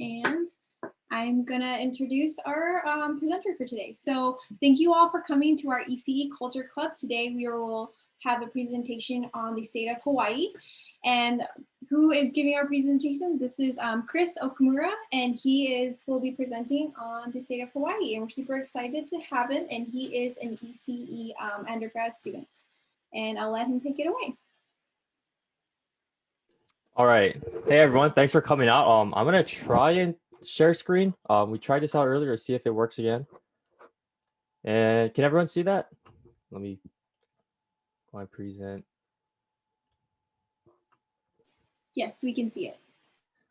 And I'm gonna introduce our presenter for today. So thank you all for coming to our ECE Culture Club. Today we will have a presentation on the state of Hawaii. And who is giving our presentation? This is Chris Okumura, and he will be presenting on the state of Hawaii. And we're super excited to have him, and he is an ECE undergrad student. And I'll let him take it away. All right. Hey, everyone. Thanks for coming out. I'm going to try and share screen. We tried this out earlier to see if it works again. And can everyone see that? Let me go and present. Yes, we can see it.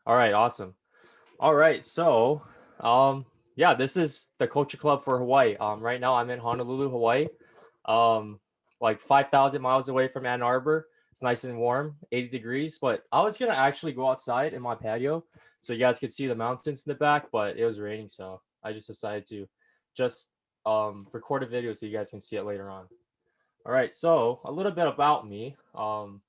All right. Awesome. All right. So, yeah, this is the Culture Club for Hawaii. Right now I'm in Honolulu, Hawaii. Like 5,000 miles away from Ann Arbor. It's nice and warm, 80 degrees, but I was going to actually go outside in my patio so you guys could see the mountains in the back, but it was raining. So I just decided to just record a video so you guys can see it later on. All right. So a little bit about me. I'm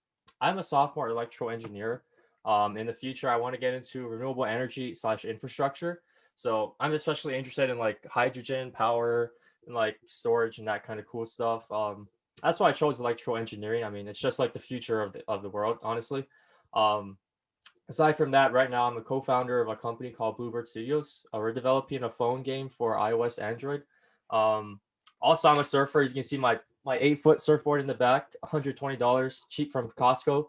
a sophomore electrical engineer. In the future, I want to get into renewable energy / infrastructure. So I'm especially interested in like hydrogen power and like storage and that kind of cool stuff. That's why I chose electrical engineering. I mean, it's just like the future of the world, honestly. Aside from that, right now I'm a co-founder of a company called Bluebird Studios. We're developing a phone game for iOS, Android. Also, I'm a surfer. As you can see, my 8-foot surfboard in the back, $120, cheap from Costco.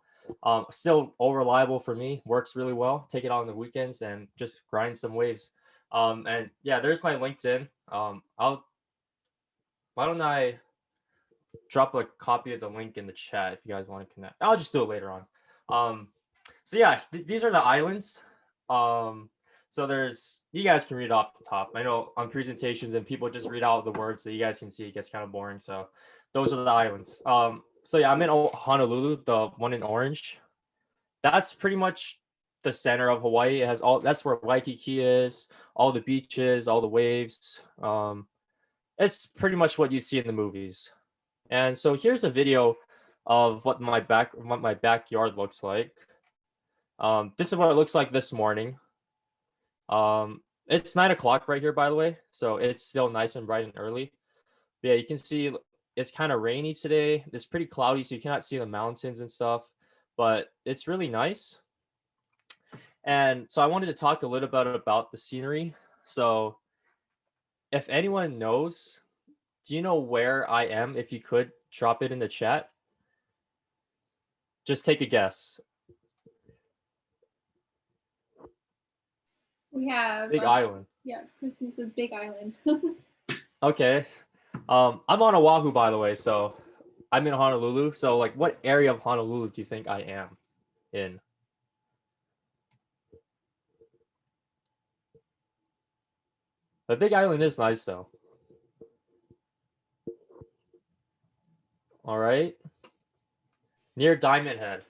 Still all reliable for me. Works really well. Take it on the weekends and just grind some waves. And yeah, there's my LinkedIn. Why don't I drop a copy of the link in the chat if you guys want to connect. I'll just do it later on. So yeah, these are the islands. So you guys can read off the top. I know on presentations and people just read out the words that you guys can see. It gets kind of boring. So those are the islands. So yeah, I'm in Honolulu, the one in orange. That's pretty much the center of Hawaii. It has that's where Waikiki is, all the beaches, all the waves. It's pretty much what you see in the movies. And so here's a video of what my backyard looks like. This is what it looks like this morning. It's 9 o'clock right here, by the way, so it's still nice and bright and early. But yeah, you can see it's kind of rainy today. It's pretty cloudy, so you cannot see the mountains and stuff, but it's really nice. And so I wanted to talk a little bit about the scenery. So if anyone knows, do you know where I am? If you could drop it in the chat. Just take a guess. We have Big island. Yeah, Kristen's a big island. Okay. I'm on Oahu, by the way, so I'm in Honolulu. So like what area of Honolulu do you think I am in? The big island is nice though. All right. Near Diamond Head.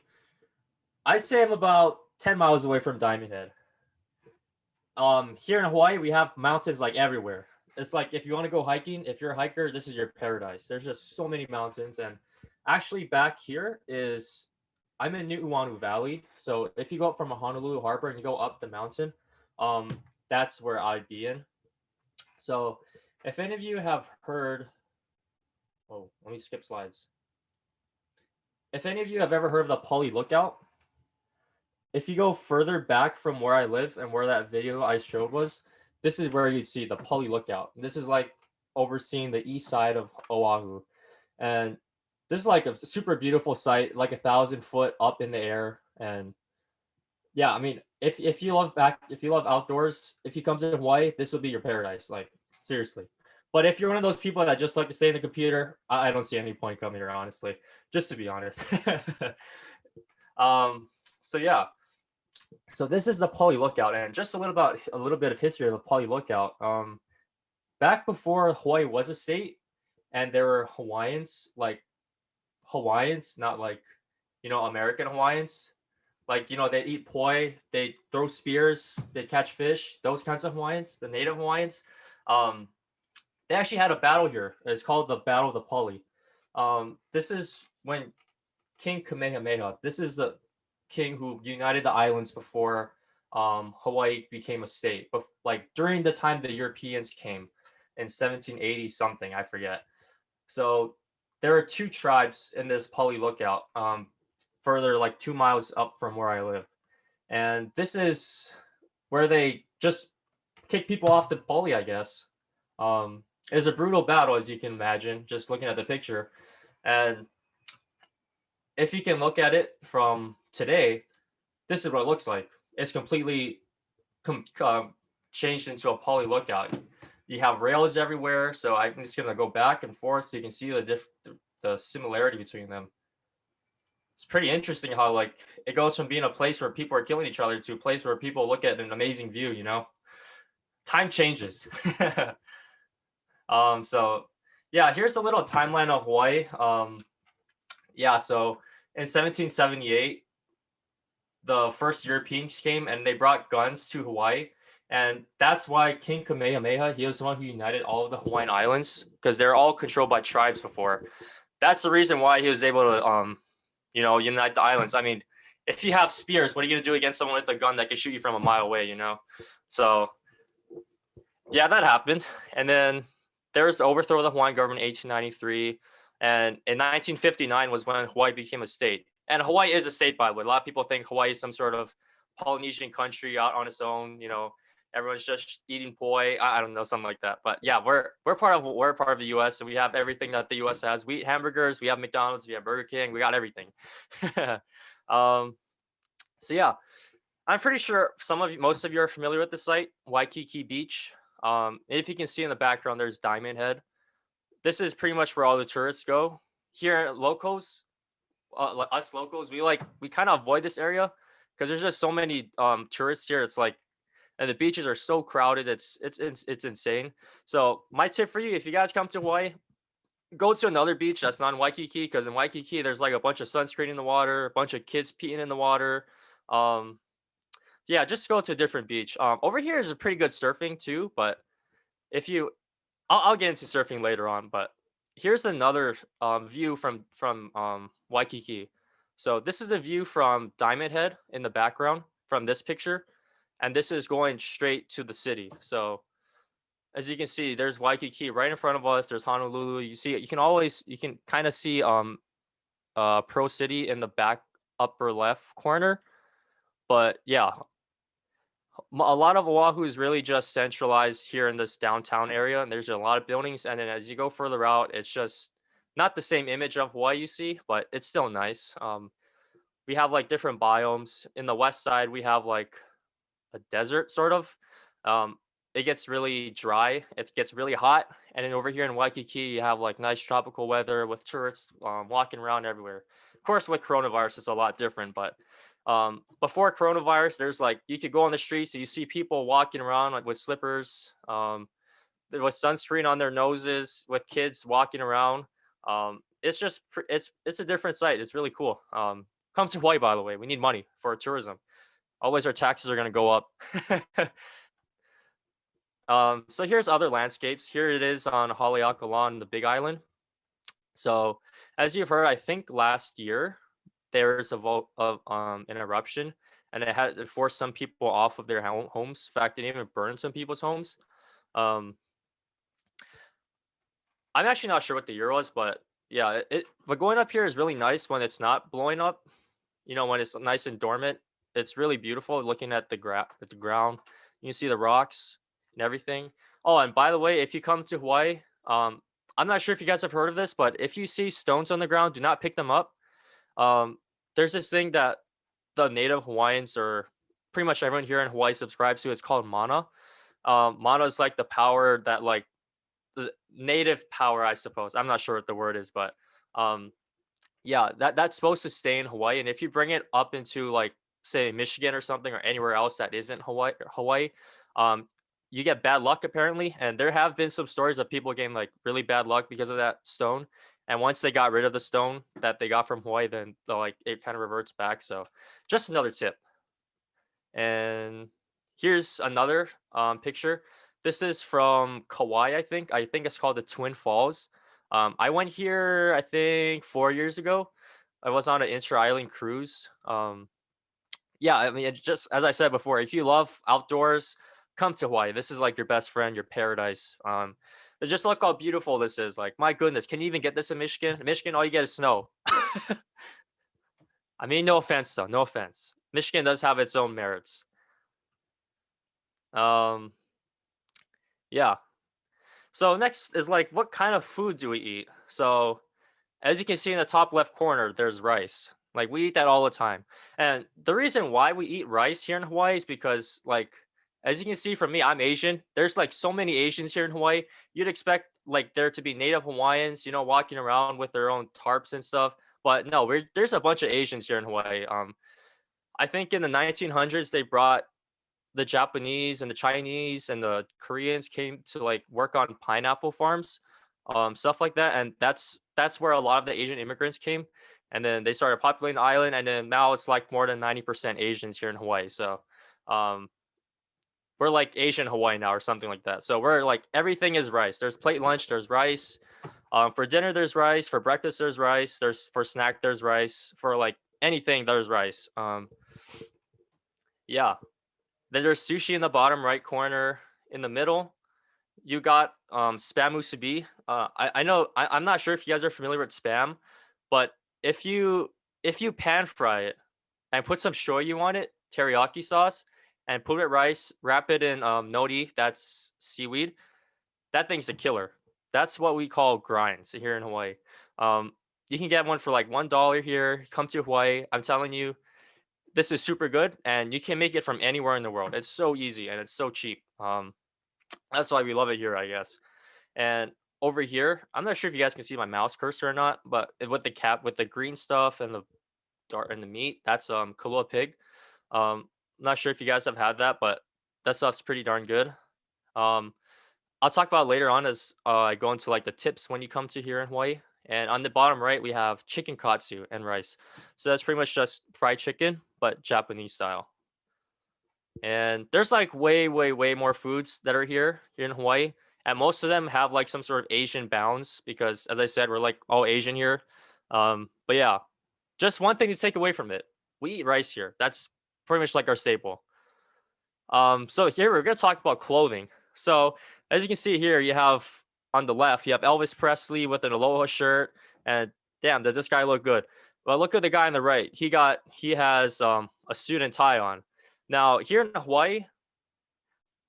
I'd say I'm about 10 miles away from Diamond Head. Here in Hawaii, we have mountains like everywhere. It's like if you want to go hiking, if you're a hiker, this is your paradise. There's just so many mountains. And actually back here I'm in Nu'uanu Valley. So if you go up from Honolulu Harbor and you go up the mountain, that's where I'd be in. So if any of you have heard, let me skip slides. If any of you have ever heard of the Pali Lookout, if you go further back from where I live and where that video I showed was, this is where you'd see the Pali Lookout. This is like overseeing the east side of Oahu. And this is like a super beautiful site, like 1,000 foot up in the air. And yeah, I mean, if you love outdoors, if you come to Hawaii, this will be your paradise, like seriously. But if you're one of those people that just like to stay in the computer, I don't see any point coming here, honestly, just to be honest. So yeah. So this is the Pali Lookout, and just a little bit of history of the Pali Lookout. Back before Hawaii was a state, and there were Hawaiians, not like, American Hawaiians. Like, they eat poi, they throw spears, they catch fish, those kinds of Hawaiians, the native Hawaiians. They actually had a battle here. It's called the Battle of the Pali. This is when King Kamehameha, this is the king who united the islands before Hawaii became a state. But like during the time the Europeans came in 1780 something, I forget. So there are two tribes in this Pali lookout, further like 2 miles up from where I live. And this is where they just kick people off the Pali, I guess. It was a brutal battle, as you can imagine, just looking at the picture. And if you can look at it from today, this is what it looks like. It's completely changed into a Poly lookout. You have rails everywhere, so I'm just gonna go back and forth so you can see the similarity between them. It's pretty interesting how like it goes from being a place where people are killing each other to a place where people look at an amazing view. Time changes. So yeah, here's a little timeline of Hawaii. Yeah, so in 1778, the first Europeans came and they brought guns to Hawaii. And that's why King Kamehameha, he was the one who united all of the Hawaiian Islands because they're all controlled by tribes before. That's the reason why he was able to, unite the islands. I mean, if you have spears, what are you gonna do against someone with a gun that can shoot you from a mile away? So, yeah, that happened. And then there was the overthrow of the Hawaiian government in 1893. And in 1959 was when Hawaii became a state. And Hawaii is a state, by the way. A lot of people think Hawaii is some sort of Polynesian country out on its own. Everyone's just eating poi. I don't know, something like that. But yeah, we're part of the U.S. and we have everything that the U.S. has. We eat hamburgers. We have McDonald's. We have Burger King. We got everything. So yeah, I'm pretty sure most of you are familiar with the site, Waikiki Beach. If you can see in the background, there's Diamond Head. This is pretty much where all the tourists go. Here, locals, us locals, we kind of avoid this area because there's just so many tourists here. It's like, and the beaches are so crowded. It's insane. So my tip for you, if you guys come to Hawaii, go to another beach that's not in Waikiki because in Waikiki there's like a bunch of sunscreen in the water, a bunch of kids peeing in the water. Yeah, just go to a different beach. Over here is a pretty good surfing too, but if you I'll get into surfing later on, but here's another view from Waikiki. So this is a view from Diamond Head in the background from this picture, and this is going straight to the city. So as you can see, there's Waikiki right in front of us. There's Honolulu. You can kind of see Pro City in the back upper left corner. But yeah, a lot of Oahu is really just centralized here in this downtown area, and there's a lot of buildings. And then as you go further out, it's just not the same image of Hawaii you see, but it's still nice. We have like different biomes. In the west side, we have like a desert sort of. It gets really dry. It gets really hot, and then over here in Waikiki, you have like nice tropical weather with tourists walking around everywhere. Of course, with coronavirus, it's a lot different, but before coronavirus, there's like you could go on the streets and you see people walking around like with slippers, with sunscreen on their noses, with kids walking around. It's just it's a different sight. It's really cool. Come to Hawaii, by the way. We need money for tourism. Always our taxes are gonna go up. So here's other landscapes. Here it is on Haleakala, the Big Island. So as you've heard, I think last year there's an eruption, and it forced some people off of their homes. In fact, it even burned some people's homes. Um, I'm actually not sure what the year was, but yeah, but going up here is really nice when it's not blowing up. When it's nice and dormant, it's really beautiful looking at the ground. You can see the rocks and everything. Oh, and by the way, if you come to Hawaii, I'm not sure if you guys have heard of this, but if you see stones on the ground, do not pick them up. Um, there's this thing that the native Hawaiians or pretty much everyone here in Hawaii subscribes to. It's called mana. Mana is like the power that like the native power, I suppose. I'm not sure what the word is, but yeah, that's supposed to stay in Hawaii. And if you bring it up into like say Michigan or something or anywhere else that isn't Hawaii, you get bad luck apparently. And there have been some stories of people getting like really bad luck because of that stone. And once they got rid of the stone that they got from Hawaii, then it kind of reverts back. So just another tip. And here's another picture. This is from Kauai, I think. I think it's called the Twin Falls. I went here, I think, 4 years ago. I was on an inter-island cruise. yeah, I mean, it's just as I said before, if you love outdoors, come to Hawaii. This is like your best friend, your paradise. Just look how beautiful this is. Like, my goodness, can you even get this in Michigan? In Michigan, all you get is snow. I mean, no offense though, no offense. Michigan does have its own merits. Um, yeah. So next is like, what kind of food do we eat? So as you can see in the top left corner, there's rice. Like, we eat that all the time. And the reason why we eat rice here in Hawaii is because, like, as you can see from me, I'm Asian. There's like so many Asians here in Hawaii. You'd expect like there to be native Hawaiians, walking around with their own tarps and stuff. But no, there's a bunch of Asians here in Hawaii. I think in the 1900s they brought the Japanese and the Chinese and the Koreans came to like work on pineapple farms, stuff like that, and that's where a lot of the Asian immigrants came, and then they started populating the island, and then now it's like more than 90% Asians here in Hawaii. So, um, we're like Asian Hawaii now or something like that. So we're like everything is rice. There's plate lunch, there's rice. For dinner there's rice. For breakfast there's rice. There's for snack there's rice. For like anything there's rice. Yeah. Then there's sushi in the bottom right corner. In the middle, you got spam musubi. I know I'm not sure if you guys are familiar with spam, but if you if you pan fry it and put some shoyu on it, teriyaki sauce, and put it rice, wrap it in nori, that's seaweed. That thing's a killer. That's what we call grinds here in Hawaii. Um, you can get one for like $1 here. Come to Hawaii. I'm telling you, this is super good, and you can make it from anywhere in the world. It's so easy and it's so cheap. That's why we love it here, I guess. And over here, I'm not sure if you guys can see my mouse cursor or not, but with the cap, with the green stuff and the dark and the meat, that's Kalua pig. I'm not sure if you guys have had that, but that stuff's pretty darn good. Um, I'll talk about it later on as I go into like the tips when you come to here in Hawaii. And on the bottom right, we have chicken katsu and rice. So that's pretty much just fried chicken, but Japanese style. And there's like way, way, way more foods that are here in Hawaii. And most of them have like some sort of Asian bounds because, as I said, we're like all Asian here. But yeah, just one thing to take away from it: we eat rice here. That's pretty much like our staple. So here we're gonna talk about clothing. So as you can see here, you have on the left, you have Elvis Presley with an Aloha shirt, and damn, does this guy look good? But look at the guy on the right. He has a suit and tie on. Now here in Hawaii,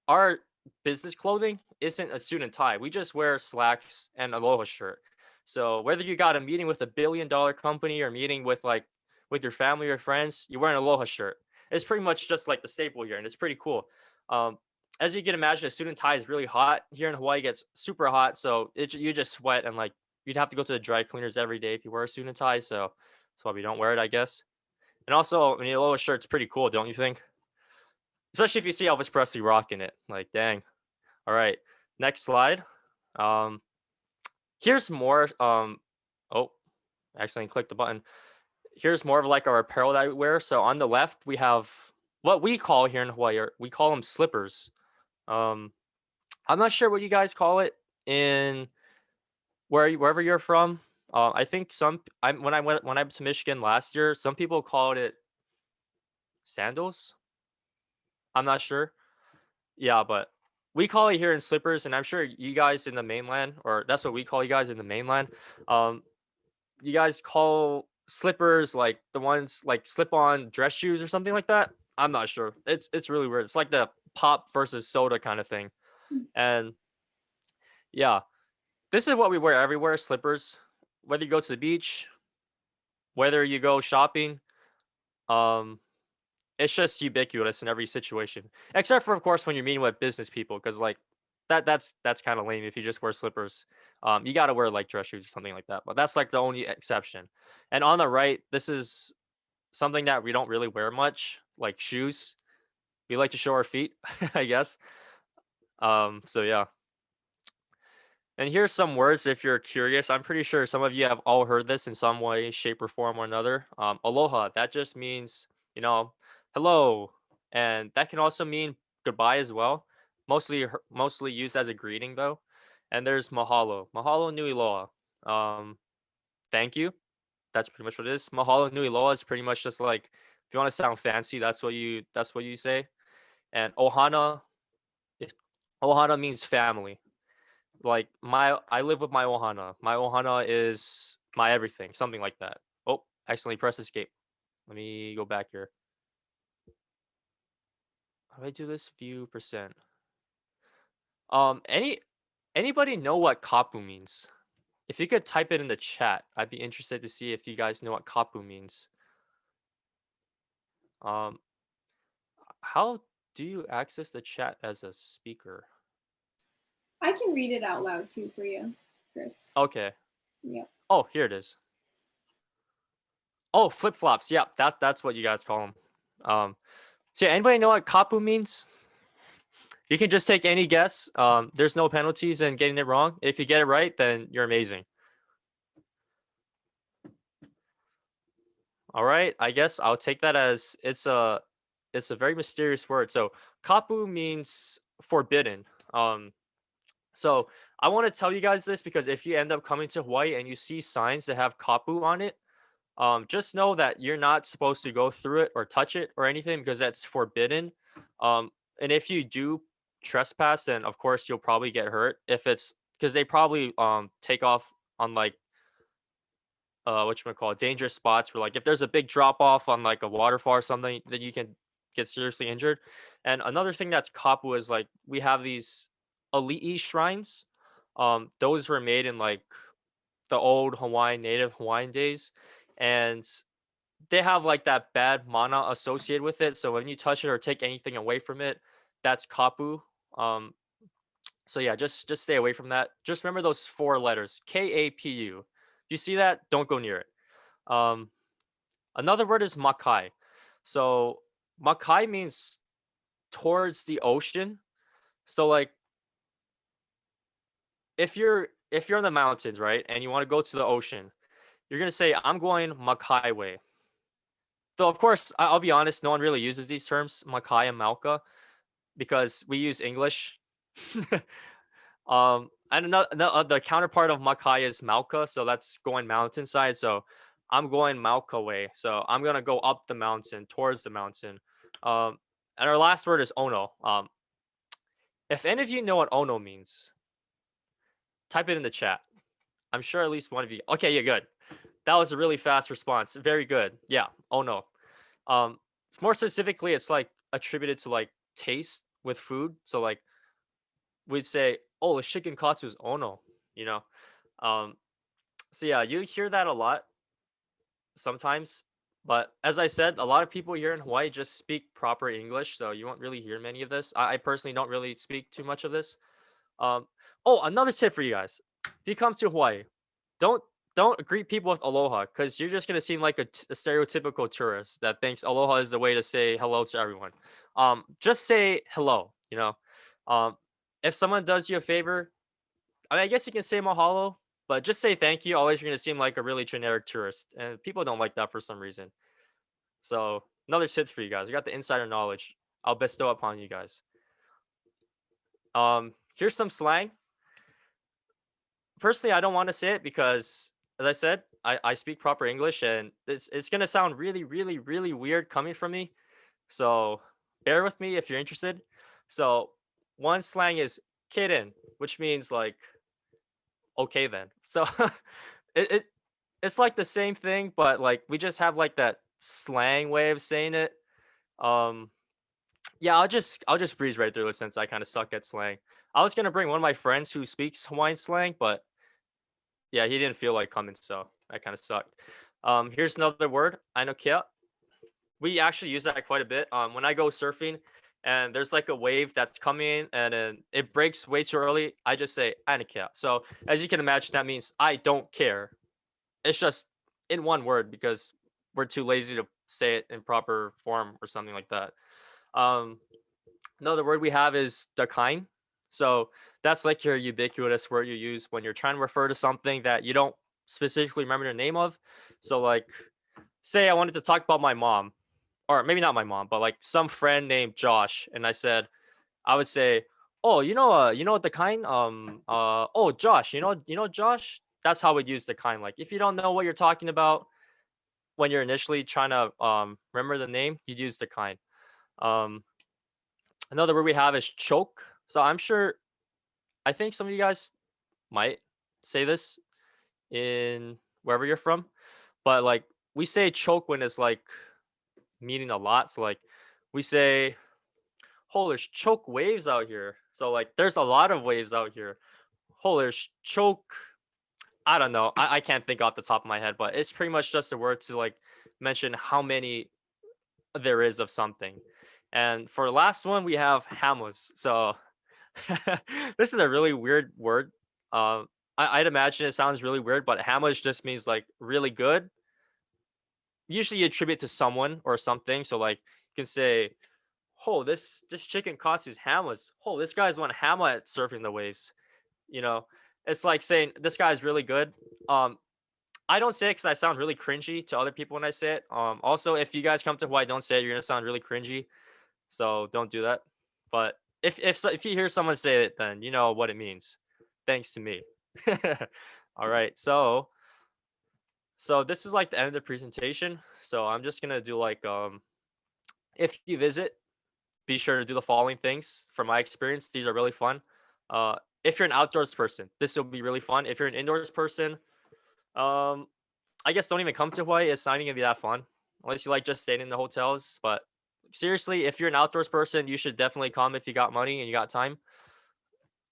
our business clothing isn't a suit and tie. We just wear slacks and Aloha shirt. So whether you got a meeting with a $1 billion company or meeting with like with your family or friends, you wear an Aloha shirt. It's pretty much just like the staple here, and it's pretty cool. Um, as you can imagine, a suit and tie is really hot here in Hawaii. It gets super hot, so you just sweat and like you'd have to go to the dry cleaners every day if you wear a suit and tie. So that's why we don't wear it, I guess. And also, I mean, Aloha shirt's pretty cool, don't you think? Especially if you see Elvis Presley rocking it. Like, dang. All right. Next slide. Um, here's more. Oh, I accidentally clicked the button. Here's more of like our apparel that we wear. So on the left, we have what we call here in Hawaii, we call them slippers. Um, I'm not sure what you guys call it in wherever you're from. I think when I went to Michigan last year, some people called it sandals. I'm not sure. Yeah, but we call it here in slippers, and I'm sure you guys in the mainland, or that's what we call you guys in the mainland. Um, you guys call slippers like the ones like slip-on dress shoes or something like that. I'm not sure. It's really weird. It's like the pop versus soda kind of thing. And yeah, this is what we wear everywhere, slippers. Whether you go to the beach, whether you go shopping, um, it's just ubiquitous in every situation, except for, of course, when you're meeting with business people, because like that's kind of lame if you just wear slippers. You got to wear like dress shoes or something like that. But that's like the only exception. And on the right, this is something that we don't really wear much, like shoes. We like to show our feet, I guess. So yeah. And here's some words if you're curious. I'm pretty sure some of you have all heard this in some way, shape, or form or another. Aloha, that just means, you know, hello. And that can also mean goodbye as well. Mostly used as a greeting though. And there's mahalo. Mahalo nui loa. Thank you. That's pretty much what it is. Mahalo nui loa is pretty much just like If you want to sound fancy, that's what you say. And ohana, if ohana means family. Like I live with my ohana. My ohana is my everything, something like that. Oh, accidentally press escape. Let me go back here. How do I do this? View percent. Anybody know what kapu means? If you could type it in the chat, I'd be interested to see if you guys know what kapu means. Um, how do you access the chat as a speaker? I can read it out loud too for you, Chris. Okay. Yep. Oh, here it is. Oh, flip flops. Yeah, that's what you guys call them. So yeah, anybody know what kapu means? You can just take any guess. There's no penalties in getting it wrong. If you get it right, then you're amazing. All right, I guess I'll take that as it's a very mysterious word. So kapu means forbidden. So I want to tell you guys this because if you end up coming to Hawaii and you see signs that have kapu on it, just know that you're not supposed to go through it or touch it or anything because that's forbidden. And if you do trespass, then of course you'll probably get hurt. If it's because they probably take off on like what you call it, dangerous spots where like if there's a big drop off on like a waterfall or something, then you can get seriously injured. And another thing that's kapu is like we have these elite shrines. Those were made in like the old Hawaiian native Hawaiian days, and they have like that bad mana associated with it. So when you touch it or take anything away from it, that's kapu. Um, so yeah, just stay away from that. Just remember those four letters, KAPU. If you see that, don't go near it. Um, Another word is makai. So makai means towards the ocean. So like if you're in the mountains, right, and you want to go to the ocean, you're gonna say, I'm going makai way. Though of course, I'll be honest, no one really uses these terms, makai and malka, because we use English. And the counterpart of makai is malka, so that's going mountainside. So I'm going malka way. So I'm gonna go up the mountain towards the mountain. And our last word is ono. If any of you know what ono means, type it in the chat. I'm sure at least one of you. Okay, yeah, good. That was a really fast response. Very good. Yeah, ono. Um, More specifically, it's like attributed to like taste with food. So like we'd say, oh, the chicken katsu is ono, you know. Um, so yeah, you hear that a lot sometimes. But as I said, a lot of people here in Hawaii just speak proper English, so you won't really hear many of this. I personally don't really speak too much of this. Um, oh, another tip for you guys: if you come to Hawaii, don't don't greet people with aloha because you're just gonna seem like a stereotypical tourist that thinks aloha is the way to say hello to everyone. Just say hello. You know, if someone does you a favor, I mean, I guess you can say mahalo, but just say thank you. Always you're gonna seem like a really generic tourist, and people don't like that for some reason. So another tip for you guys. I got the insider knowledge. I'll bestow upon you guys. Here's some slang. Personally, I don't want to say it because, as I said, I speak proper English, and it's gonna sound really, really, really weird coming from me. So bear with me if you're interested. So one slang is kitten, which means like okay then. So it it's like the same thing, but like we just have like that slang way of saying it. Um yeah, I'll just breeze right through it since I kind of suck at slang. I was gonna bring one of my friends who speaks Hawaiian slang, but yeah, he didn't feel like coming, so that kind of sucked. Here's another word, ainokia. We actually use that quite a bit. When I go surfing and there's like a wave that's coming and then it breaks way too early, I just say ainokia. So as you can imagine, that means I don't care. It's just in one word because we're too lazy to say it in proper form or something like that. Um, Another word we have is dakain. So that's like your ubiquitous word you use when you're trying to refer to something that you don't specifically remember the name of. So like say I wanted to talk about my mom, or maybe not my mom, but like some friend named Josh, and I would say, "Oh, you know the kind oh, Josh, you know Josh?" That's how we'd use the kind. Like if you don't know what you're talking about, when you're initially trying to remember the name, you'd use the kind. Um, Another word we have is choke. So I'm sure I think some of you guys might say this in wherever you're from, but like we say choke when it's like meaning a lot. So like we say, "Oh, there's choke waves out here." So like there's a lot of waves out here. Oh, there's choke. I don't know. I can't think off the top of my head, but it's pretty much just a word to like mention how many there is of something. And for the last one, we have hamas. So this is a really weird word. I'd imagine it sounds really weird, but hamas just means like really good. Usually you attribute to someone or something. So like you can say, "Oh, this chicken costs his hamas. Oh, this guy's one hammer at surfing the waves." You know, it's like saying this guy's really good. Um, I don't say it because I sound really cringy to other people when I say it. Also, if you guys come to Hawaii, don't say it. You're gonna sound really cringy, so don't do that. But if you hear someone say it, then you know what it means. Thanks to me. All right, so this is like the end of the presentation. So I'm just gonna do like if you visit, be sure to do the following things. From my experience, these are really fun. If you're an outdoors person, this will be really fun. If you're an indoors person, um, I guess don't even come to Hawaii. It's not even gonna be that fun unless you like just staying in the hotels. But seriously, if you're an outdoors person, you should definitely come if you got money and you got time.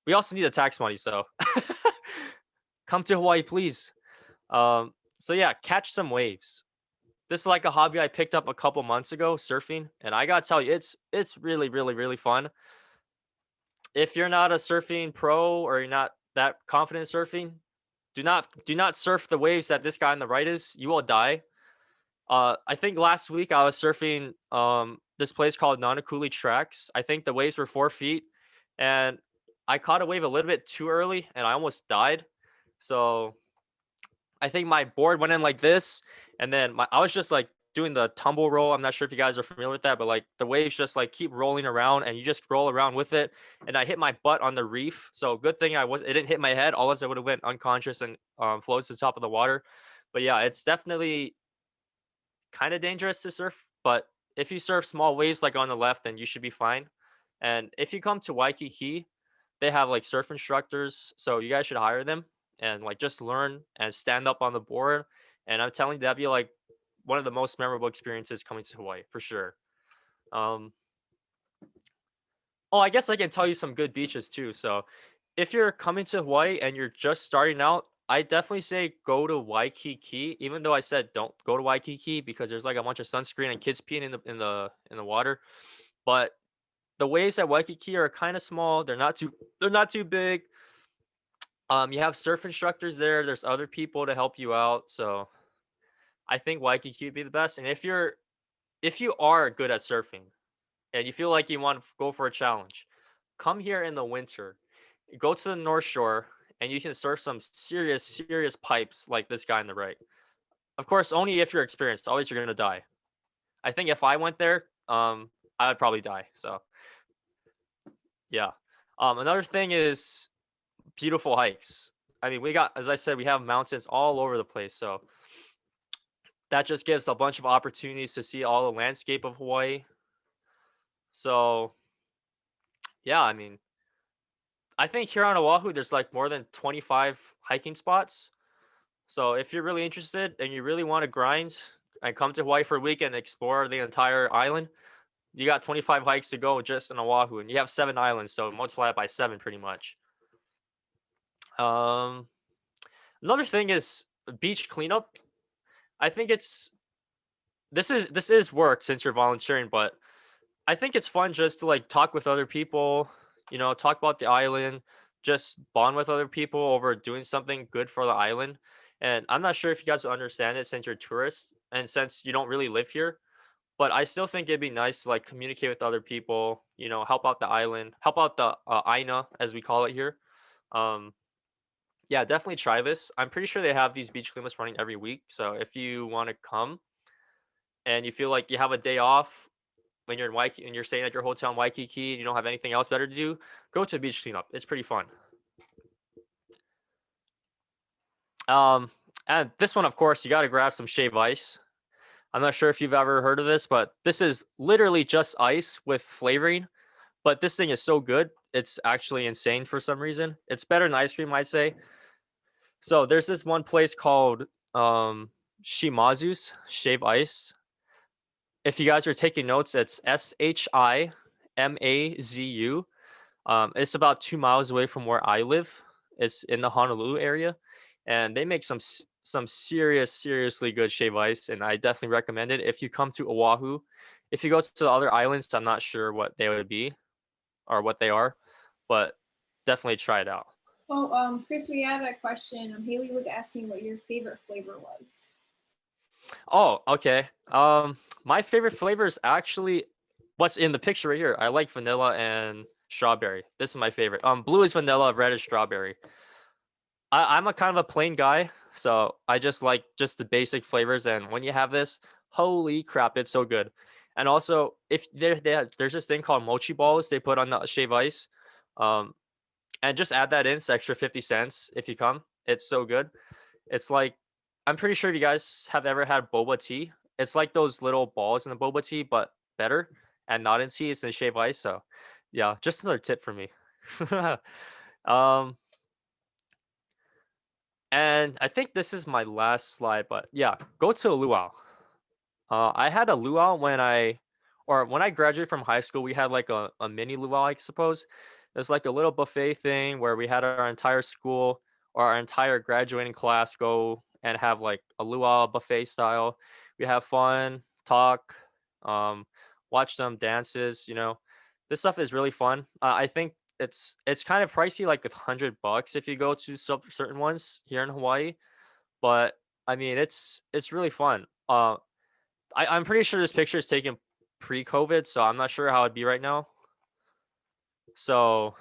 We also need the tax money, so come to Hawaii, please. So yeah, catch some waves. This is like a hobby I picked up a couple months ago, surfing, and I gotta tell you, it's really, really, really fun. If you're not a surfing pro or you're not that confident in surfing, do not surf the waves that this guy on the right is. You will die. I think last week I was surfing this place called Nanakuli Tracks. I think the waves were 4 feet, and I caught a wave a little bit too early, and I almost died. So I think my board went in like this, and then I was just like doing the tumble roll. I'm not sure if you guys are familiar with that, but like the waves just like keep rolling around, and you just roll around with it. And I hit my butt on the reef, so good thing it didn't hit my head. Otherwise, I would have went unconscious and floats to the top of the water. But yeah, it's definitely kind of dangerous to surf, but if you surf small waves like on the left, then you should be fine. And if you come to Waikiki, they have like surf instructors, so you guys should hire them and like just learn and stand up on the board. And I'm telling you, that'd be like one of the most memorable experiences coming to Hawaii for sure. Um, oh, I guess I can tell you some good beaches too. So if you're coming to Hawaii and you're just starting out, I definitely say go to Waikiki. Even though I said don't go to Waikiki because there's like a bunch of sunscreen and kids peeing in the water, but the waves at Waikiki are kind of small. They're not too big. You have surf instructors there. There's other people to help you out. So I think Waikiki would be the best. And if you are good at surfing and you feel like you want to go for a challenge, come here in the winter. Go to the North Shore and you can surf some serious, serious pipes like this guy on the right. Of course, only if you're experienced. Always you're gonna die. I think if I went there, I would probably die. So yeah. Another thing is beautiful hikes. I mean, as I said, we have mountains all over the place. So that just gives a bunch of opportunities to see all the landscape of Hawaii. So yeah, I mean, I think here on Oahu, there's like more than 25 hiking spots. So if you're really interested and you really want to grind and come to Hawaii for a week and explore the entire island, you got 25 hikes to go just in Oahu, and you have 7 islands, so multiply it by 7 pretty much. Um, Another thing is beach cleanup. I think this is work since you're volunteering, but I think it's fun just to like talk with other people, talk about the island, just bond with other people over doing something good for the island. And I'm not sure if you guys will understand it since you're tourists and since you don't really live here, but I still think it'd be nice to like communicate with other people, help out the island, help out the Aina as we call it here. Um, yeah, definitely try this. I'm pretty sure they have these beach cleanups running every week. So if you want to come and you feel like you have a day off when you're in Waikiki and you're staying at your hotel in Waikiki and you don't have anything else better to do, go to a beach cleanup. It's pretty fun. Um, and this one, of course, you got to grab some shave ice. I'm not sure if you've ever heard of this, but this is literally just ice with flavoring. But this thing is so good, it's actually insane for some reason. It's better than ice cream, I'd say. So there's this one place called Shimazu's Shave Ice. If you guys are taking notes, it's Shimazu. It's about 2 miles away from where I live. It's in the Honolulu area, and they make some seriously good shave ice, and I definitely recommend it if you come to Oahu. If you go to the other islands, I'm not sure what they would be or what they are, but definitely try it out. Oh, Chris, we had a question. Haley was asking what your favorite flavor was. Oh, okay. My favorite flavor is actually what's in the picture right here. I like vanilla and strawberry. This is my favorite. Blue is vanilla, red is strawberry. I'm a kind of a plain guy, so I just like just the basic flavors. And when you have this, holy crap, it's so good. And also, if there's this thing called mochi balls they put on the shave ice, um, and just add that in. It's extra 50 cents if you come. It's so good. It's like I'm pretty sure you guys have ever had boba tea. It's like those little balls in the boba tea, but better and not in tea. It's in shave ice. So, yeah, just another tip for me. um, and I think this is my last slide, but yeah, go to a luau. I had a luau when I graduated from high school. We had like a mini luau, I suppose. It's like a little buffet thing where we had our entire school or our entire graduating class go and have like a luau buffet style. We have fun, talk, um, watch some dances. This stuff is really fun. I think it's kind of pricey, like $100 if you go to certain ones here in Hawaii. But I mean, it's really fun. I'm pretty sure this picture is taken pre-COVID, so I'm not sure how it'd be right now. So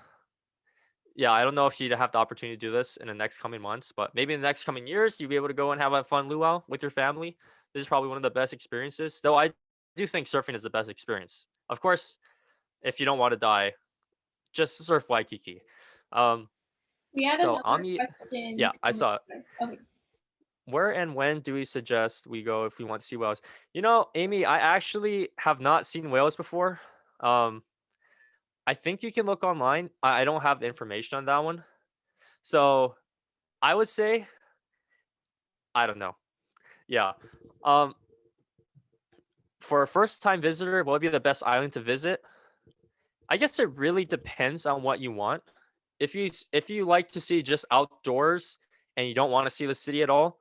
yeah, I don't know if you'd have the opportunity to do this in the next coming months, but maybe in the next coming years, you'll be able to go and have a fun luau with your family. This is probably one of the best experiences, though I do think surfing is the best experience. Of course, if you don't want to die, just surf Waikiki. Um, We had so another Ami, question. yeah, I saw it. Okay. Where and when do we suggest we go if we want to see whales? Amy, I actually have not seen whales before. Um, I think you can look online. I don't have the information on that one. So I would say, I don't know. Yeah. Um, for a first time visitor, what would be the best island to visit? I guess it really depends on what you want. If you like to see just outdoors and you don't want to see the city at all,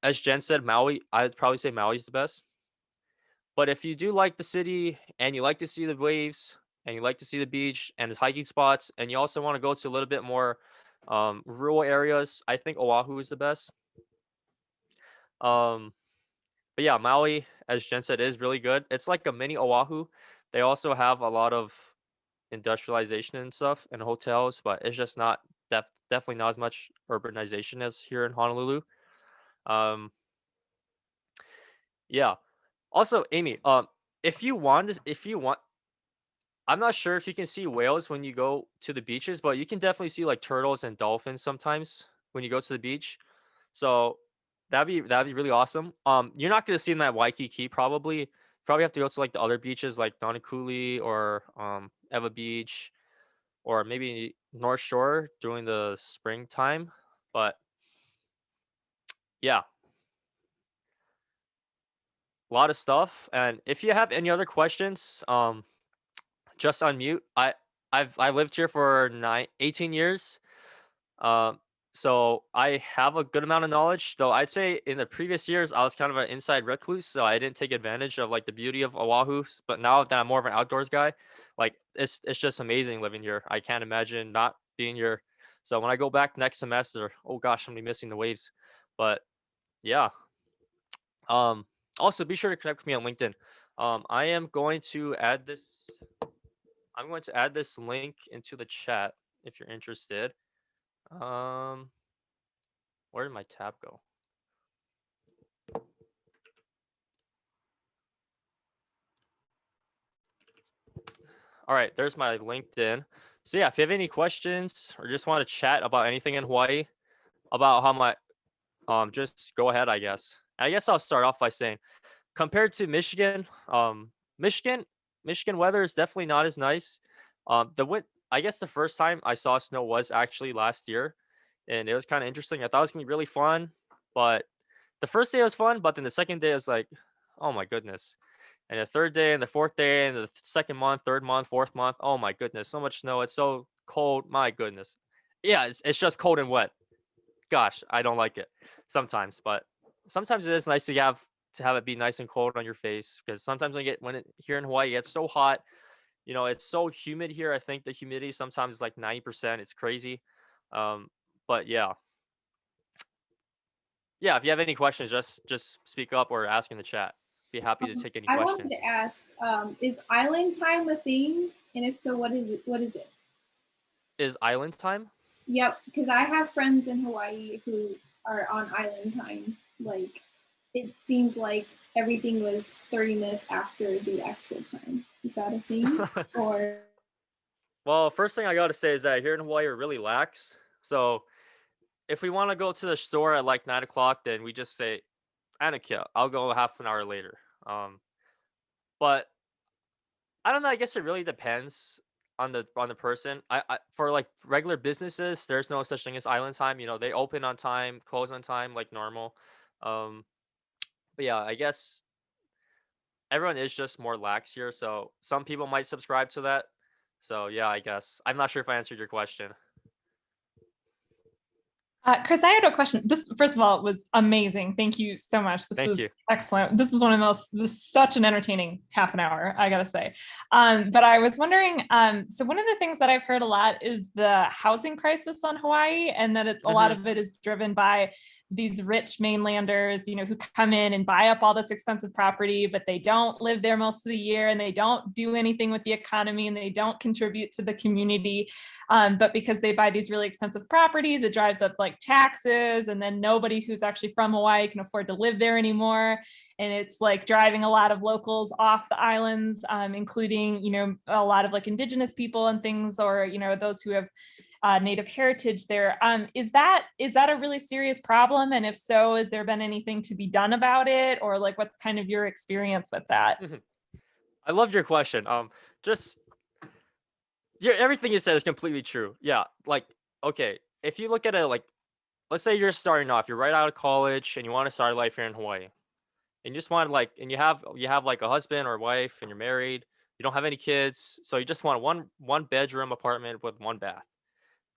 as Jen said, Maui, I'd probably say Maui's the best. But if you do like the city and you like to see the waves and you like to see the beach and the hiking spots and you also want to go to a little bit more rural areas, I think Oahu is the best. Um, but yeah, Maui, as Jen said, is really good. It's like a mini Oahu. They also have a lot of industrialization and stuff and hotels, but it's just not definitely not as much urbanization as here in Honolulu. Um, yeah. Also, Amy, if you want, I'm not sure if you can see whales when you go to the beaches, but you can definitely see like turtles and dolphins sometimes when you go to the beach. So that'd be really awesome. You're not gonna see them at Waikiki probably. Probably have to go to like the other beaches like Nanakuli or Eva Beach or maybe North Shore during the springtime. But yeah, a lot of stuff. And if you have any other questions, just unmute. I lived here for 18 years. Um, so I have a good amount of knowledge. Though I'd say in the previous years I was kind of an inside recluse, so I didn't take advantage of like the beauty of Oahu. But now that I'm more of an outdoors guy, like it's just amazing living here. I can't imagine not being here. So when I go back next semester, oh gosh, I'm gonna be missing the waves. But yeah. Um, Also be sure to connect with me on LinkedIn. I am going to add this. I'm going to add this link into the chat if you're interested. Um, where did my tab go? All right, there's my LinkedIn. So yeah, if you have any questions or just want to chat about anything in Hawaii, about how my just go ahead, I guess. I guess I'll start off by saying compared to Michigan, Michigan, Michigan weather is definitely not as nice. I guess the first time I saw snow was actually last year, and it was kind of interesting. I thought it was gonna be really fun, but the first day was fun, but then the second day was like, oh my goodness. And the third day and the fourth day and the second month, third month, fourth month, oh my goodness, so much snow. It's so cold. My goodness. Yeah, it's just cold and wet. Gosh, I don't like it sometimes, but sometimes it is nice to have it be nice and cold on your face because sometimes here in Hawaii, it gets so hot. It's so humid here. I think the humidity sometimes is like 90%. It's crazy. Um, but yeah. Yeah, if you have any questions, just speak up or ask in the chat. Be happy to take any I wanted questions. to ask, is island time a thing? And if so, what is it? What is it? Is island time? Yep, because I have friends in Hawaii who are on island time. Like, it seemed like everything was 30 minutes after the actual time. Is that a thing? Or Well, first thing I got to say is that here in Hawaii, we're really lax. So if we want to go to the store at like 9 o'clock, then we just say, Anakia, I'll go half an hour later. But I don't know. I guess it really depends on the person. For like regular businesses, there's no such thing as island time. They open on time, close on time, like normal. Um, but yeah, I guess everyone is just more lax here. So some people might subscribe to that. So yeah, I guess I'm not sure if I answered your question. Chris, I had a question. This, first of all, was amazing. Thank you so much. This Thank was you. excellent. This is this is such an entertaining half an hour, I gotta say. But I was wondering, so one of the things that I've heard a lot is the housing crisis on Hawaii, and that a lot of it is driven by these rich mainlanders, who come in and buy up all this expensive property, but they don't live there most of the year and they don't do anything with the economy and they don't contribute to the community. But because they buy these really expensive properties, it drives up like taxes, and then nobody who's actually from Hawaii can afford to live there anymore. And it's like driving a lot of locals off the islands, including, a lot of like indigenous people and things, or, those who have Native heritage there. Is that a really serious problem? And if so, has there been anything to be done about it? Or like, what's kind of your experience with that? I loved your question. Just everything you said is completely true. Yeah, like okay, if you look at it like, let's say you're starting off, you're right out of college, and you want to start life here in Hawaii, and you just want like, and you have like a husband or wife, and you're married, you don't have any kids, so you just want one bedroom apartment with one bath.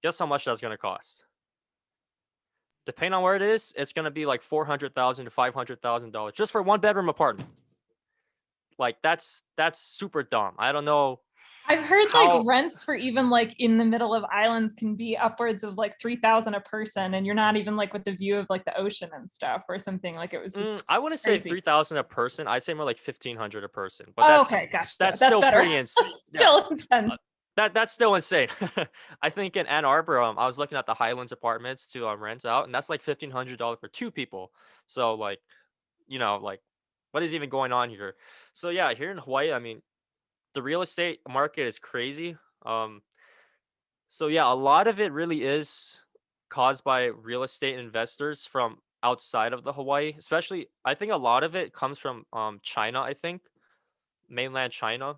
Guess how much that's gonna cost? Depending on where it is, it's gonna be like $400,000 to $500,000 just for one bedroom apartment. Like that's super dumb. I don't know. I've heard like rents for even like in the middle of islands can be upwards of like 3,000 a person, and you're not even like with the view of like the ocean and stuff or something. Like it was just I wouldn't say crazy. 3,000 a person. I'd say more like 1,500 a person. But Okay, gotcha. that's That's still better. pretty insane. Still intense. That's still insane. I think in Ann Arbor, I was looking at the Highlands apartments to rent out, and that's like $1,500 for two people. So like, like what is even going on here? So yeah, here in Hawaii, I mean, the real estate market is crazy. Um, so yeah, a lot of it really is caused by real estate investors from outside of the Hawaii. Especially, I think a lot of it comes from China. I think mainland China.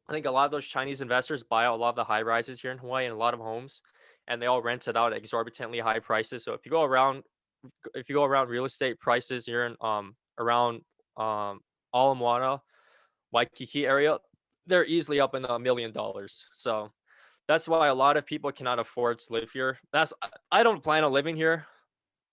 I think a lot of those Chinese investors buy out a lot of the high rises here in Hawaii and a lot of homes, and they all rent it out at exorbitantly high prices. So if you go around real estate prices here in around Ala Moana, Waikiki area, they're easily up in $1 million. So that's why a lot of people cannot afford to live here. I don't plan on living here.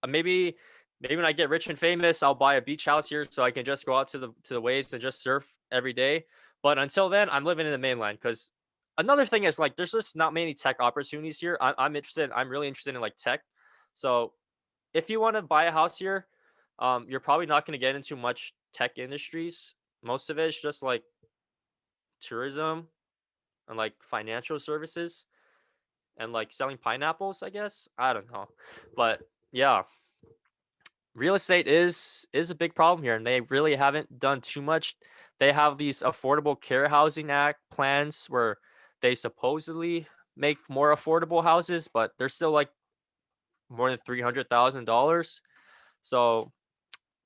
Maybe when I get rich and famous, I'll buy a beach house here so I can just go out to the waves and just surf every day. But until then, I'm living in the mainland because another thing is like there's just not many tech opportunities here. I'm really interested in like tech. So if you want to buy a house here, you're probably not going to get into much tech industries. Most of it is just like tourism and like financial services and like selling pineapples, I guess. I don't know. But yeah, real estate is a big problem here, and they really haven't done too much. They have these Affordable Care Housing Act plans where they supposedly make more affordable houses, but they're still like more than $300,000. So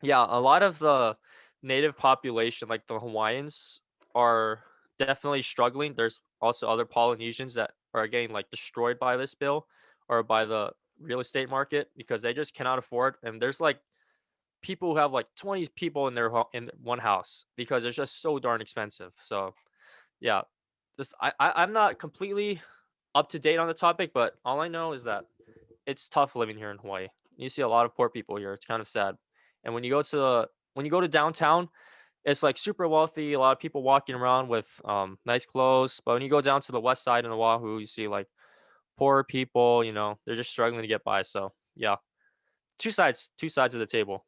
yeah, a lot of native population, like the Hawaiians, are definitely struggling. There's also other Polynesians that are getting like destroyed by this bill or by the real estate market because they just cannot afford. And there's like people who have like 20 people in in one house because it's just so darn expensive. So yeah, just I'm not completely up to date on the topic, but all I know is that it's tough living here in Hawaii. You see a lot of poor people here. It's kind of sad. And when you go to downtown, it's like super wealthy. A lot of people walking around with nice clothes. But when you go down to the west side in Oahu, you see like poor people. You know, they're just struggling to get by. So yeah, two sides of the table.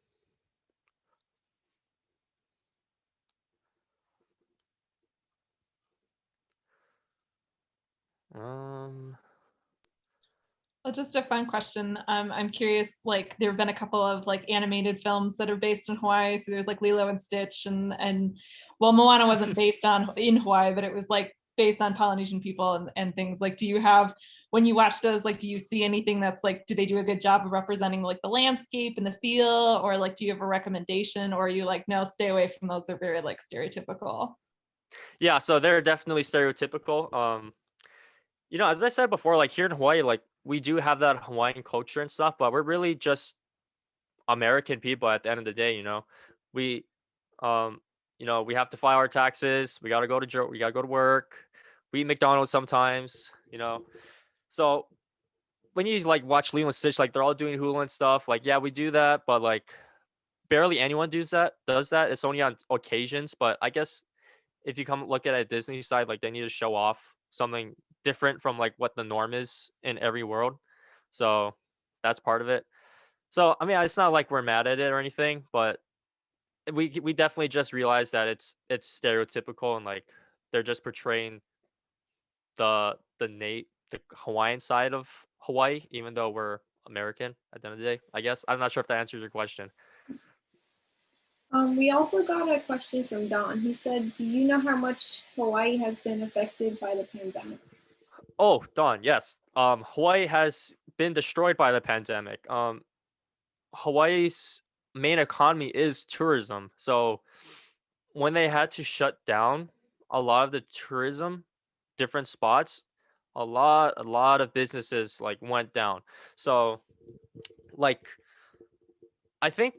Um, Well, just a fun question. I'm curious, like there have been a couple of like animated films that are based in Hawaii. So there's like Lilo and Stitch and well, Moana wasn't based on in Hawaii, but it was like based on Polynesian people and things. Like, do you have when you watch those, like do you see anything that's like, do they do a good job of representing like the landscape and the feel? Or like do you have a recommendation? Or are you like, no, stay away from those, they're very like stereotypical? yeah, so they're definitely stereotypical. You know, as I said before, like here in Hawaii, like we do have that Hawaiian culture and stuff, but we're really just American people at the end of the day, you know. We um we have to file our taxes, we gotta go to work, we eat McDonald's sometimes, you know. So when you like watch Lilo and Stitch, like they're all doing hula and stuff, like yeah, we do that, but like barely anyone does that. It's only on occasions, but I guess if you come look at it at Disney side, like they need to show off something different from like what the norm is in every world. So that's part of it. So I mean, it's not like we're mad at it or anything, but we definitely just realized that it's stereotypical and like they're just portraying the Hawaiian side of Hawaii, even though we're American at the end of the day. I guess I'm not sure if that answers your question. We also got a question from Don. He said, do you know how much Hawaii has been affected by the pandemic? Oh, Don, yes. Hawaii has been destroyed by the pandemic. Hawaii's main economy is tourism. So when they had to shut down a lot of the tourism, different spots, a lot of businesses like went down. So like I think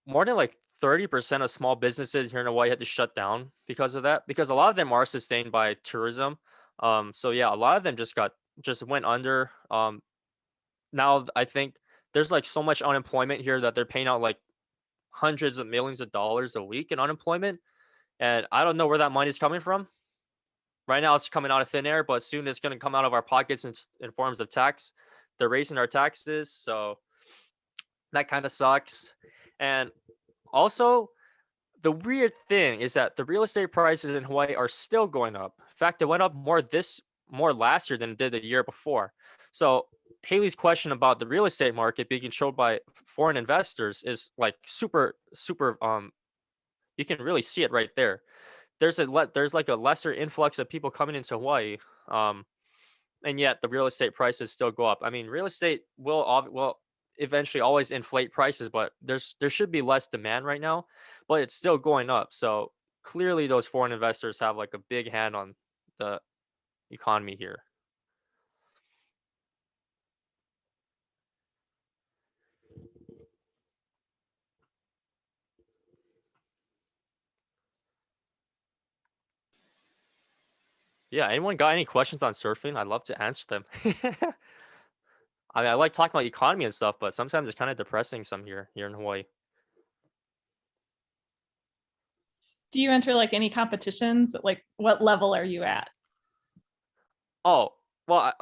more than like 30% of small businesses here in Hawaii had to shut down because of that. Because a lot of them are sustained by tourism. So yeah, a lot of them just went under. Now I think there's like so much unemployment here that they're paying out like hundreds of millions of dollars a week in unemployment. And I don't know where that money's coming from. Right now it's coming out of thin air, but soon it's going to come out of our pockets in forms of tax. They're raising our taxes, so that kind of sucks. And also, the weird thing is that the real estate prices in Hawaii are still going up. In fact, it went up more last year than it did the year before. So Haley's question about the real estate market being controlled by foreign investors is like super you can really see it right there. There's like a lesser influx of people coming into Hawaii. And yet the real estate prices still go up. I mean, real estate will eventually always inflate prices, but there should be less demand right now, but it's still going up. So clearly, those foreign investors have like a big hand on the economy here. Yeah, anyone got any questions on surfing? I'd love to answer them. I mean, I like talking about economy and stuff, but sometimes it's kind of depressing some here in Hawaii. Do you enter like any competitions? Like what level are you at? Oh, well,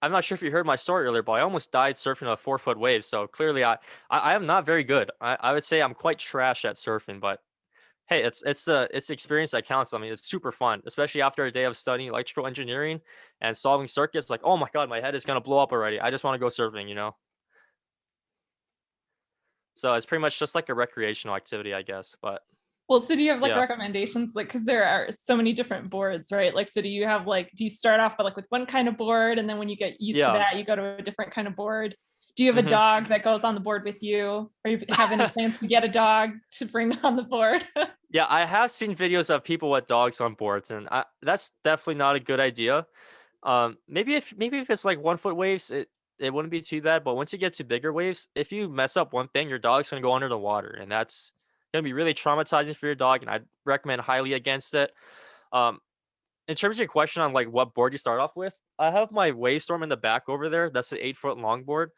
I'm not sure if you heard my story earlier, but I almost died surfing a 4 foot wave. So clearly, I am not very good. I would say I'm quite trash at surfing, but hey, it's the experience that counts. I mean, it's super fun, especially after a day of studying electrical engineering and solving circuits. Like, oh my god, my head is gonna blow up already. I just want to go surfing, you know. So it's pretty much just like a recreational activity, I guess. But Well, so do you have like yeah, recommendations? Like, because there are so many different boards, right? Like, so do you have like, do you start off like with one kind of board and then when you get used to yeah. that, you go to a different kind of board? Do you have a Mhm. dog that goes on the board with you? Or you have any plans to get a dog to bring on the board? Yeah, I have seen videos of people with dogs on boards, and that's definitely not a good idea. Maybe if it's like 1 foot waves, it wouldn't be too bad. But once you get to bigger waves, if you mess up one thing, your dog's gonna go under the water, and that's gonna be really traumatizing for your dog. And I'd recommend highly against it. Um, in terms of your question on like what board you start off with, I have my Wavestorm in the back over there. That's an 8 foot long board.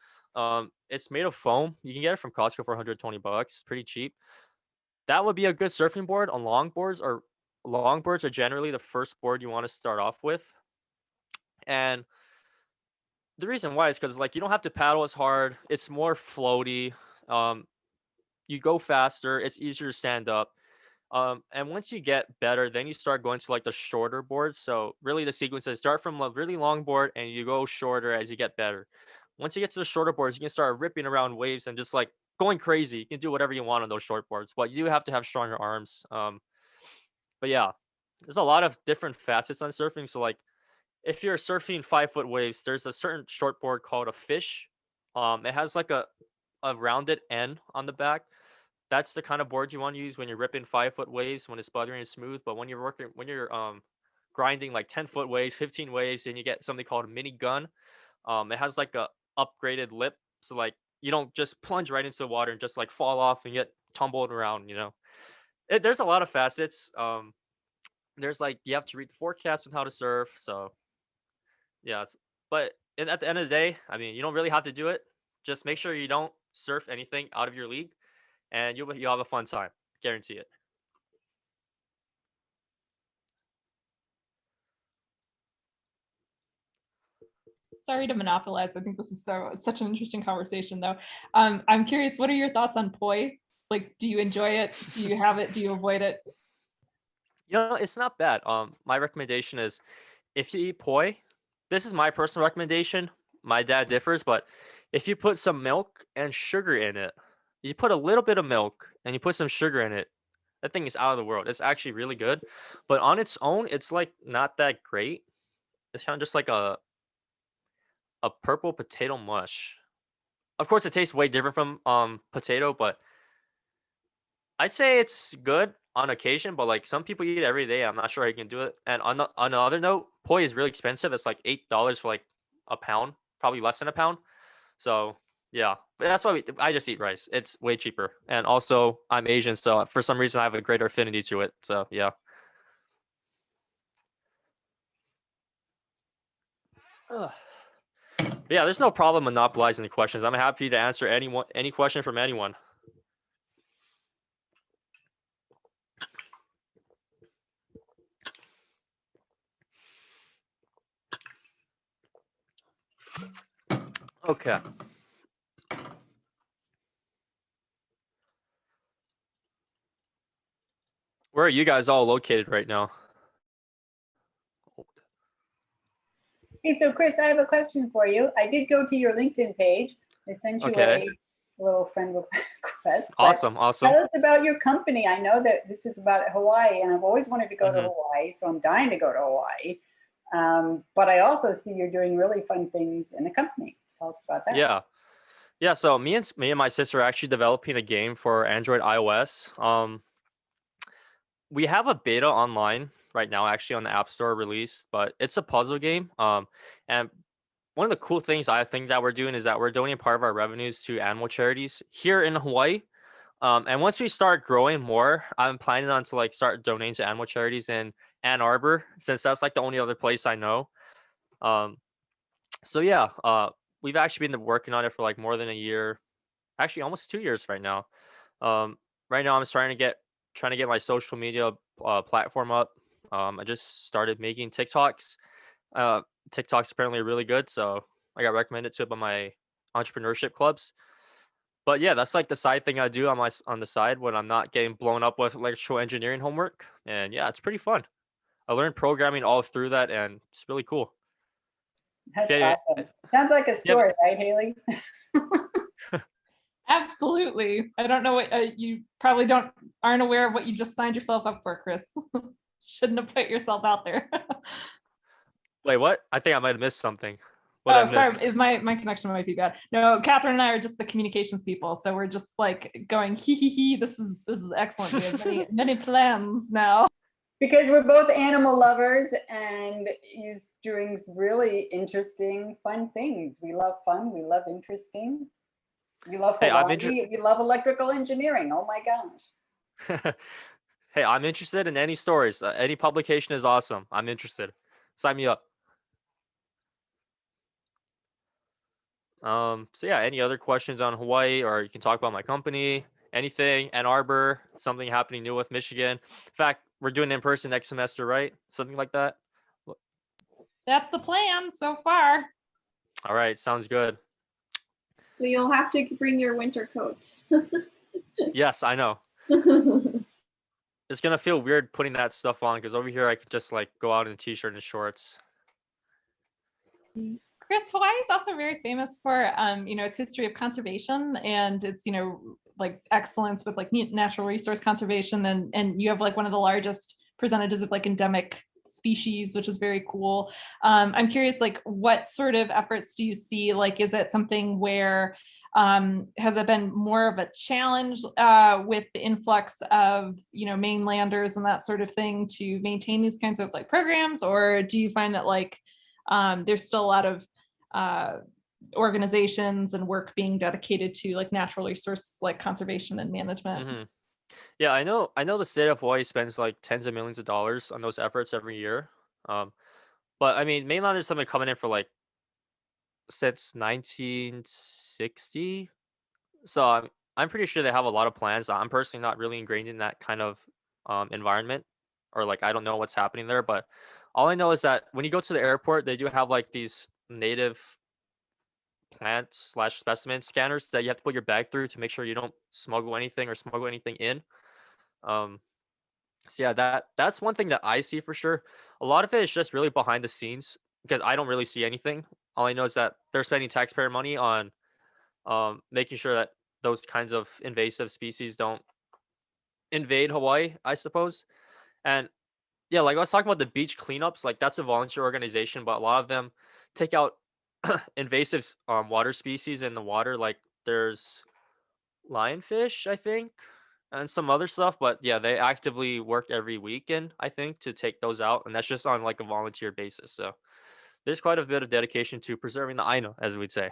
It's made of foam. You can get it from Costco for $120, pretty cheap. That would be a good surfing board. On longboards are generally the first board you want to start off with. And the reason why is because like you don't have to paddle as hard. It's more floaty. Um, you go faster. It's easier to stand up. And once you get better, then you start going to like the shorter boards. So really, the sequence is start from a really long board and you go shorter as you get better. Once you get to the shorter boards, you can start ripping around waves and just like going crazy. You can do whatever you want on those short boards, but you do have to have stronger arms. But yeah, there's a lot of different facets on surfing. So like if you're surfing 5 foot waves, there's a certain short board called a fish. It has like a rounded end on the back. That's the kind of board you want to use when you're ripping 5 foot waves when it's buttering and smooth. But when you're grinding like 10 foot waves, 15 waves, and you get something called a mini gun. It has like a upgraded lip, so like you don't just plunge right into the water and just like fall off and get tumbled around. There's a lot of facets. There's like you have to read the forecast on how to surf. So yeah, at the end of the day, I mean, you don't really have to do it. Just make sure you don't surf anything out of your league, and you'll have a fun time. Guarantee it. Sorry to monopolize. I think this is such an interesting conversation, though. I'm curious, what are your thoughts on poi? Like, do you enjoy it? Do you have it? Do you avoid it? It's not bad. My recommendation is if you eat poi, this is my personal recommendation. My dad differs, but if you put some milk and sugar in it, you put a little bit of milk and you put some sugar in it, that thing is out of the world. It's actually really good, but on its own, it's like not that great. It's kind of just like a purple potato mush. Of course, it tastes way different from potato, but I'd say it's good on occasion. But like some people eat it every day. I'm not sure how you can do it. And on another note, poi is really expensive. It's like $8 for like a pound, probably less than a pound. So yeah, but that's why I just eat rice. It's way cheaper, and also I'm Asian, so for some reason I have a greater affinity to it. So yeah. Ugh. Yeah, there's no problem monopolizing the questions. I'm happy to answer any question from anyone. Okay. Where are you guys all located right now? Hey, so Chris, I have a question for you. I did go to your LinkedIn page. I sent you Okay. a little friend request. Awesome. Tell us about your company. I know that this is about Hawaii, and I've always wanted to go to Hawaii, so I'm dying to go to Hawaii. But I also see you're doing really fun things in the company. Tell us about that. Yeah. So me and my sister are actually developing a game for Android, iOS. We have a beta online right now, actually on the App Store released, but it's a puzzle game. And one of the cool things I think that we're doing is that we're donating part of our revenues to animal charities here in Hawaii. And once we start growing more, I'm planning on to like start donating to animal charities in Ann Arbor, since that's like the only other place I know. So yeah, we've actually been working on it for like more than a year, actually almost 2 years right now. Right now I'm trying to get my social media platform up. I just started making TikToks. TikTok's apparently really good, so I got recommended to it by my entrepreneurship clubs. But yeah, that's like the side thing I do on the side when I'm not getting blown up with electrical engineering homework. And yeah, it's pretty fun. I learned programming all through that, and it's really cool. That's awesome. Sounds like a story, right, Haley? Absolutely. I don't know what you probably aren't aware of what you just signed yourself up for, Chris. Shouldn't have put yourself out there. Wait, what? I think I might have missed something. what I Oh, missed. sorry, my connection might be bad. No, Catherine and I are just the communications people, so we're just like going hee hee hee. This is excellent. We have many plans now. Because we're both animal lovers and he's doing some really interesting, fun things. We love fun. We love interesting. We love Hey, Hawaii. We love electrical engineering. Oh my gosh. Hey, I'm interested in any stories. Any publication is awesome. I'm interested. Sign me up. So yeah, any other questions on Hawaii, or you can talk about my company, anything, Ann Arbor, something happening new with Michigan. In fact, we're doing it in person next semester, right? Something like that. That's the plan so far. All right, sounds good. So you'll have to bring your winter coat. Yes, I know. It's gonna feel weird putting that stuff on because over here I could just like go out in a t-shirt and shorts. Chris, Hawaii is also very famous for, its history of conservation and its, like excellence with like natural resource conservation, and you have like one of the largest percentages of like endemic species, which is very cool. I'm curious, like, what sort of efforts do you see? Like, is it something where has it been more of a challenge with the influx of mainlanders and that sort of thing to maintain these kinds of like programs, or do you find that like there's still a lot of organizations and work being dedicated to like natural resource like conservation and management? Yeah, I know the state of Hawaii spends like tens of millions of dollars on those efforts every year. But I mean, mainlanders have been coming in for like since 1960. So I'm pretty sure they have a lot of plans. I'm personally not really ingrained in that kind of environment, or like I don't know what's happening there. But all I know is that when you go to the airport, they do have like these native plant slash specimen scanners that you have to put your bag through to make sure you don't smuggle anything or smuggle anything in. Um, so yeah, that's one thing that I see for sure. A lot of it is just really behind the scenes because I don't really see anything. All I know is that they're spending taxpayer money on making sure that those kinds of invasive species don't invade Hawaii, I suppose. And yeah, like I was talking about the beach cleanups, like that's a volunteer organization, but a lot of them take out invasive water species in the water. Like there's lionfish, I think, and some other stuff. But yeah, they actively work every weekend, I think, to take those out, and that's just on like a volunteer basis. So there's quite a bit of dedication to preserving the Aina, as we'd say.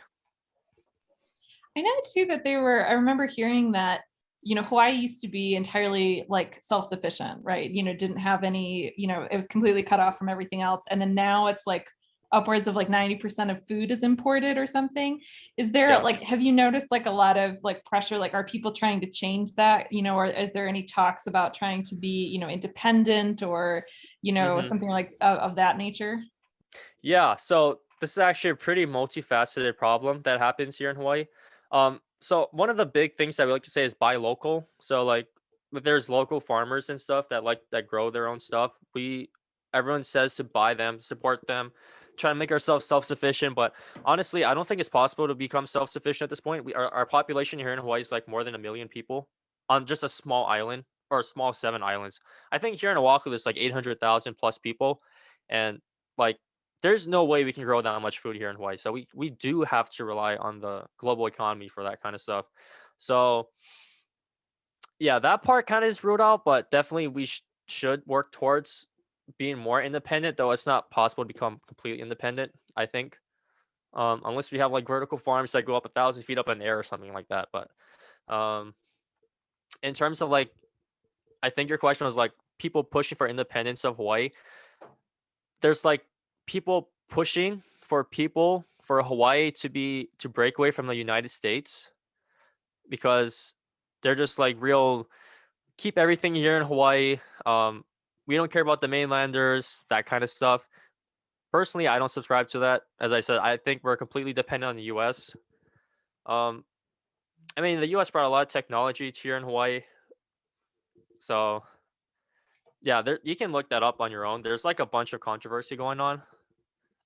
I know too that I remember hearing that, Hawaii used to be entirely like self-sufficient, right? Didn't have any, it was completely cut off from everything else. And then now it's like upwards of like 90% of food is imported or something. Is there Yeah. like, have you noticed like a lot of like pressure? Like, are people trying to change that, or is there any talks about trying to be, independent or, something like of that nature? Yeah, so this is actually a pretty multifaceted problem that happens here in Hawaii. So one of the big things that we like to say is buy local. So like there's local farmers and stuff that grow their own stuff. Everyone says to buy them, support them, try to make ourselves self-sufficient. But honestly, I don't think it's possible to become self-sufficient at this point. Our population here in Hawaii is like more than 1 million people on just a small island or a small 7 islands. I think here in Oahu there's like 800,000 plus people, and like there's no way we can grow that much food here in Hawaii. So we do have to rely on the global economy for that kind of stuff. So yeah, that part kind of is ruled out, but definitely we should work towards being more independent, though it's not possible to become completely independent, I think. Unless we have like vertical farms that go up 1,000 feet up in the air or something like that. But um, in terms of like, I think your question was like people pushing for independence of Hawaii. There's like people pushing for Hawaii to break away from the United States because they're just like real keep everything here in Hawaii. We don't care about the mainlanders, that kind of stuff. Personally, I don't subscribe to that. As I said, I think we're completely dependent on the US. Um, I mean, the US brought a lot of technology to here in Hawaii. So yeah, you can look that up on your own. There's like a bunch of controversy going on.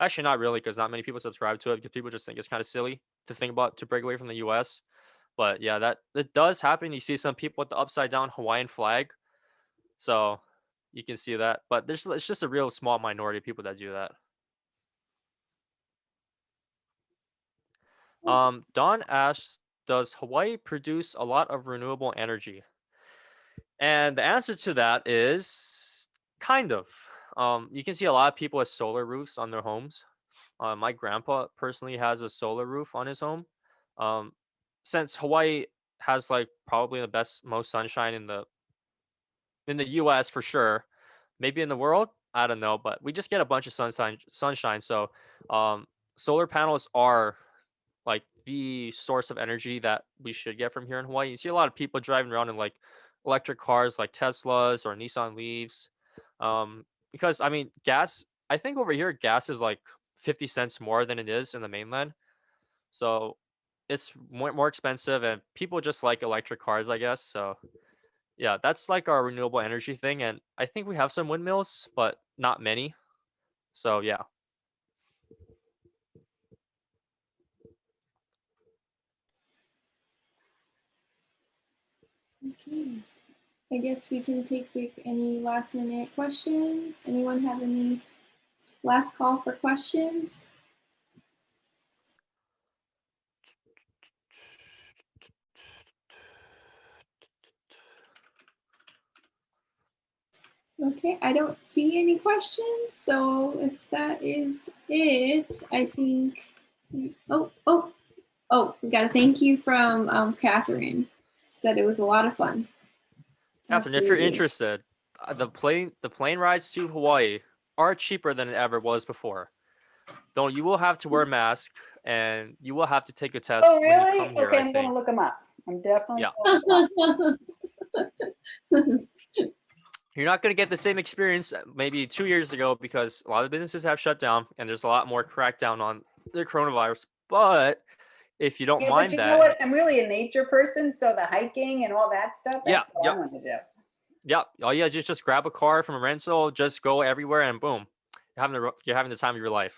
Actually, not really, because not many people subscribe to it because people just think it's kind of silly to think about to break away from the U.S. But yeah, that does happen. You see some people with the upside down Hawaiian flag, so you can see that. But it's just a real small minority of people that do that. Don asks, does Hawaii produce a lot of renewable energy? And the answer to that is kind of. You can see a lot of people with solar roofs on their homes. My grandpa personally has a solar roof on his home. Um, since Hawaii has like probably the best most sunshine in the U.S. for sure, maybe in the world, I don't know, but we just get a bunch of sunshine. So, um, solar panels are like the source of energy that we should get from here in Hawaii. You see a lot of people driving around in like electric cars, like Teslas or Nissan Leafs. Because I mean, gas. I think over here, gas is like 50 cents more than it is in the mainland. So it's more expensive, and people just like electric cars, I guess. So yeah, that's like our renewable energy thing, and I think we have some windmills, but not many. So yeah. Okay. I guess we can take any last minute questions. Anyone have any last call for questions? Okay, I don't see any questions. So if that is it, I think, we got a thank you from Catherine. Said it was a lot of fun. Captain, if you're Absolutely. interested, the plane rides to Hawaii are cheaper than it ever was before. Though you will have to wear a mask and you will have to take a test Oh, when you really? come here, Okay, I I'm going to think. look them up. I'm definitely Yeah. going to look 'em up. You're not going to get the same experience maybe 2 years ago because a lot of businesses have shut down and there's a lot more crackdown on the coronavirus. But if you don't Yeah, but mind you know that, what? I'm really a nature person, so the hiking and all that stuff, yeah, that's what I want to do. yeah, all you gotta do is just grab a car from a rental, just go everywhere, and boom, you're having the time of your life.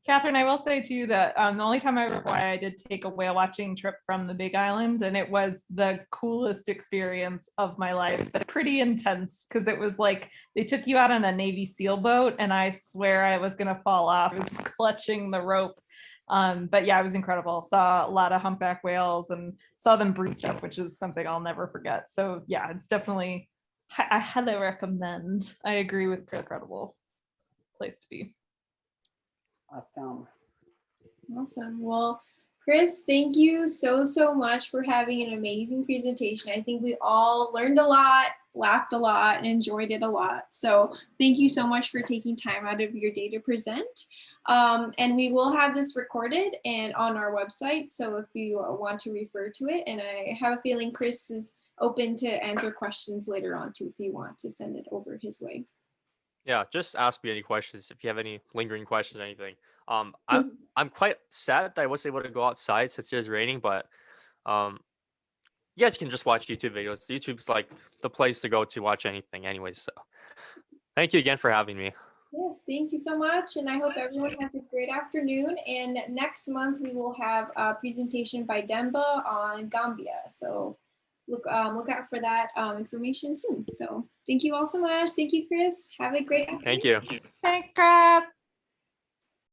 Catherine, I will say too that the only time I ever why I did take a whale watching trip from the Big Island, and it was the coolest experience of my life. But pretty intense because it was like they took you out on a Navy SEAL boat, and I swear I was gonna fall off. I was clutching the rope. But yeah, it was incredible. Saw a lot of humpback whales and saw them breed stuff, which is something I'll never forget. So yeah, it's definitely I highly recommend. I agree with Chris. Incredible place to be. Awesome. Awesome. Well, Chris, thank you so much for having an amazing presentation. I think we all learned a lot, laughed a lot, and enjoyed it a lot. So thank you so much for taking time out of your day to present. And we will have this recorded and on our website. So if you want to refer to it, and I have a feeling Chris is open to answer questions later on too, if you want to send it over his way. Yeah, just ask me any questions if you have any lingering questions or anything. I'm quite sad that I wasn't able to go outside since it was raining, but um, you guys can just watch YouTube videos. YouTube's like the place to go to watch anything, anyways. So, thank you again for having me. Yes, thank you so much. And I hope everyone has a great afternoon. And next month we will have a presentation by Demba on Gambia. So look out for that information soon. So thank you all so much. Thank you, Chris. Have a great afternoon. Thank you. Thanks, Chris.